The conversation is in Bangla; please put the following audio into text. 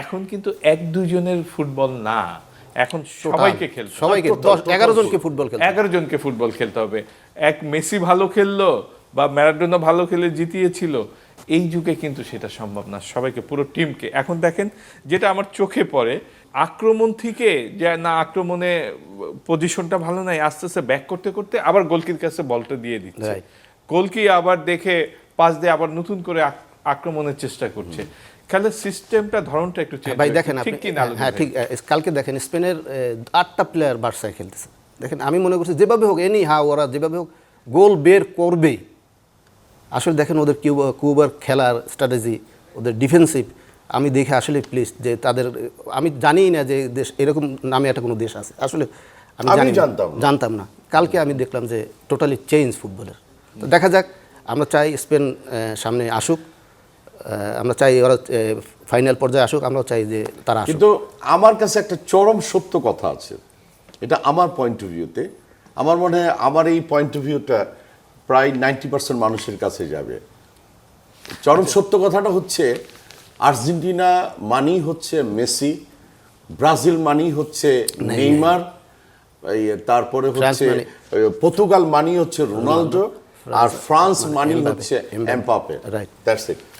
এখন কিন্তু এক দুইজনের ফুটবল না, এখন সবাইকে খেলতে হবে। সবাইকে 11 জনকে ফুটবল খেলতে 11 জনকে ফুটবল খেলতে হবে। এক মেসি ভালো খেললো বা ম্যারাডোনা ভালো খেলে জিতিয়েছিল, এই যুগে কিন্তু সেটা সম্ভব না, সবাইকে পুরো টিমকে। এখন দেখেন যেটা আমার চোখে পড়ে, আক্রমণ থেকে যে না আক্রমণে পজিশনটা ভালো নাই, আস্তে আস্তে ব্যাক করতে করতে আবার গোলকির কাছে বলটা দিয়ে দিচ্ছে, গোলকি আবার দেখে পাস দিয়ে আবার নতুন করে আক্রমণের চেষ্টা করছে। খেলার সিস্টেমটা ধরনটা একটু চেঞ্জ ভাই দেখেন ঠিক কি না? হ্যাঁ ঠিক, কালকে দেখেন স্পেনের 8টা প্লেয়ার বার্সায় খেলতেছে। দেখেন আমি মনে করছি যেভাবে হোক ওরা যেভাবে হোক গোল বের করবেই। আসলে দেখেন ওদের কিউবার খেলার স্ট্র্যাটেজি, ওদের ডিফেন্সিভ, আমি দেখে আসলে প্লিজ যে তাদের, আমি জানি না যে দেশ এরকম নামে একটা কোনো দেশ আছে, আসলে আমি জানতাম না। কালকে আমি দেখলাম যে টোটালি চেঞ্জ ফুটবলের। তো দেখা যাক, আমরা চাই স্পেন সামনে আসুক, আমরা চাই ওরা ফাইনাল পর্যায়ে আসুক, আমরাও চাই যে তারা আসুক। কিন্তু আমার কাছে একটা চরম সত্য কথা আছে, এটা আমার পয়েন্ট অফ ভিউতে। আমার মনে হয় আমার এই পয়েন্ট অফ ভিউটা প্রায় 90% মানুষের কাছে যাবে। চরম সত্য কথাটা হচ্ছে, আর্জেন্টিনা মানেই হচ্ছে মেসি, ব্রাজিল মানেই হচ্ছে নেইমার, তারপরে হচ্ছে পর্তুগাল মানেই হচ্ছে রোনালদো, আর ফ্রান্স মানেই হচ্ছে এমবাপে। That's it.